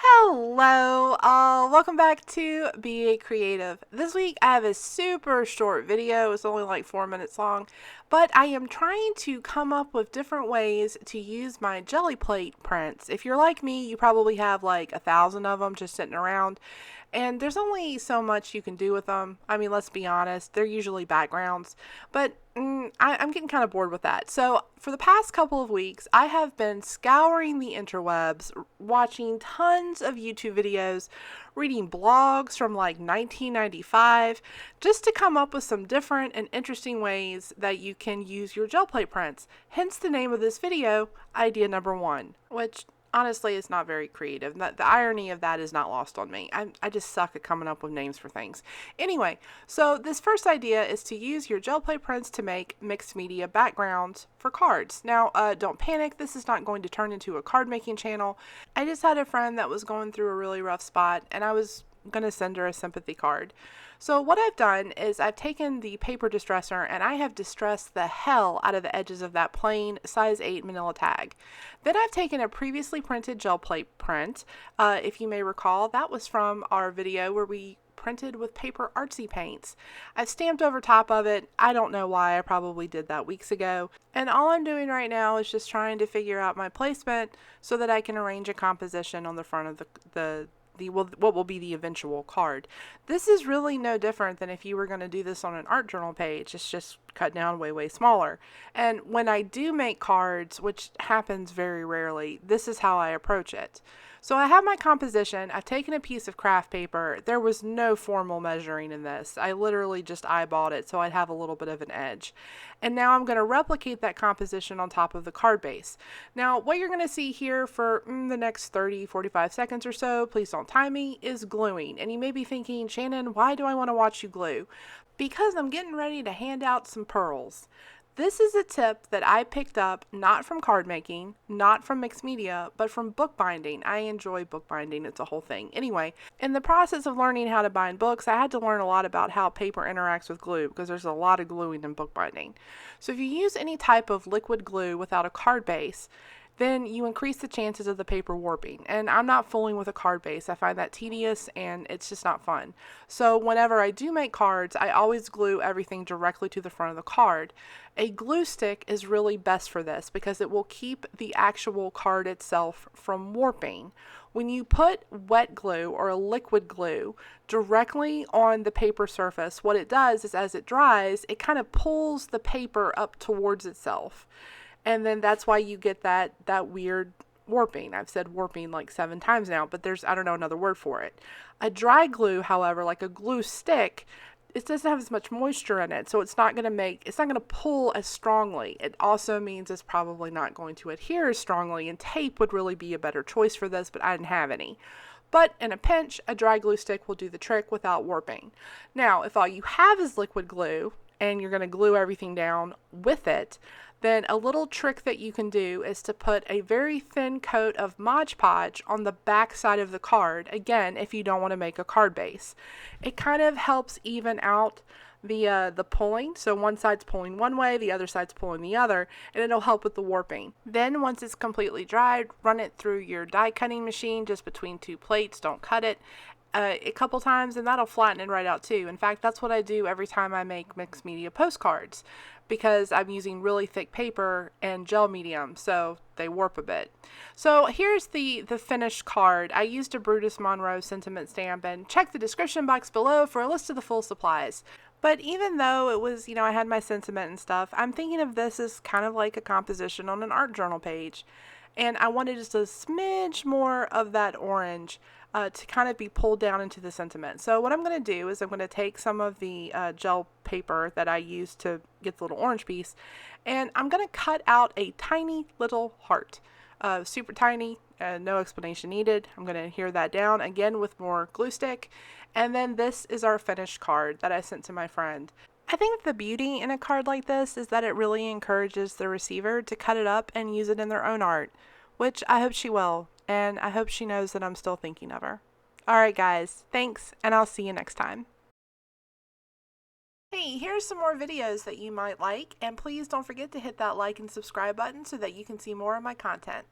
Hello, welcome back to Be a Creative. This week I have a super short video. It's only like 4 minutes long, but I am trying to come up with different ways to use my jelly plate prints. If you're like me, you probably have like 1,000 of them just sitting around, and there's only so much you can do with them. I mean, let's be honest, they're usually backgrounds, but I'm getting kind of bored with that. So for the past couple of weeks, I have been scouring the interwebs, watching tons of YouTube videos, reading blogs from like 1995, just to come up with some different and interesting ways that you can use your gel plate prints. Hence the name of this video, idea number one, which honestly is not very creative. The irony of that is not lost on me. I just suck at coming up with names for things. Anyway, so this first idea is to use your gel plate prints to make mixed media backgrounds for cards. Now, don't panic. This is not going to turn into a card making channel. I just had a friend that was going through a really rough spot, and I was going to send her a sympathy card. So what I've done is I've taken the paper distressor and I have distressed the hell out of the edges of that plain size 8 manila tag. Then I've taken a previously printed gel plate print. If you may recall, that was from our video where we printed with paper artsy paints. I've stamped over top of it. I don't know why. I probably did that weeks ago. And all I'm doing right now is just trying to figure out my placement so that I can arrange a composition on the front of what will be the eventual card. This is really no different than if you were going to do this on an art journal page. It's just cut down way smaller. And when I do make cards, which happens very rarely, this is how I approach it. So I have my composition. I've taken a piece of craft paper. There was no formal measuring in this. I literally just eyeballed it so I'd have a little bit of an edge. And now I'm going to replicate that composition on top of the card base. Now, what you're going to see here for the next 30-45 seconds or so, please don't time me, is gluing. And you may be thinking, Shannon, why do I want to watch you glue? Because I'm getting ready to hand out some pearls. This is a tip that I picked up not from card making, not from mixed media, but from bookbinding. I enjoy bookbinding. It's a whole thing. Anyway, in the process of learning how to bind books, I had to learn a lot about how paper interacts with glue because there's a lot of gluing in bookbinding. So if you use any type of liquid glue without a card base, then you increase the chances of the paper warping. And I'm not fooling with a card base. I find that tedious and it's just not fun. So whenever I do make cards, I always glue everything directly to the front of the card. A glue stick is really best for this because it will keep the actual card itself from warping. When you put wet glue or a liquid glue directly on the paper surface, what it does is as it dries, it kind of pulls the paper up towards itself. And then that's why you get that weird warping. I've said warping like 7 times now, but there's, I don't know, another word for it. A dry glue, however, like a glue stick, it doesn't have as much moisture in it, so it's not going to pull as strongly. It also means it's probably not going to adhere as strongly, and tape would really be a better choice for this, but I didn't have any. But in a pinch, a dry glue stick will do the trick without warping. Now, if all you have is liquid glue, and you're going to glue everything down with it, then a little trick that you can do is to put a very thin coat of Mod Podge on the back side of the card, again, if you don't want to make a card base. It kind of helps even out the pulling, so one side's pulling one way, the other side's pulling the other, and it'll help with the warping. Then once it's completely dried, run it through your die cutting machine just between 2 plates, don't cut it, a couple times, and that'll flatten it right out too. In fact, that's what I do every time I make mixed media postcards because I'm using really thick paper and gel medium, so they warp a bit. So here's the finished card. I used a Brutus Monroe sentiment stamp, and check the description box below for a list of the full supplies. But even though it was, I had my sentiment and stuff, I'm thinking of this as kind of like a composition on an art journal page. And I wanted just a smidge more of that orange to kind of be pulled down into the sentiment. So what I'm going to do is I'm going to take some of the gel paper that I used to get the little orange piece, and I'm going to cut out a tiny little heart. Super tiny, no explanation needed. I'm going to adhere that down again with more glue stick. And then this is our finished card that I sent to my friend. I think the beauty in a card like this is that it really encourages the receiver to cut it up and use it in their own art, which I hope she will, and I hope she knows that I'm still thinking of her. Alright guys, thanks, and I'll see you next time. Hey, here's some more videos that you might like, and please don't forget to hit that like and subscribe button so that you can see more of my content.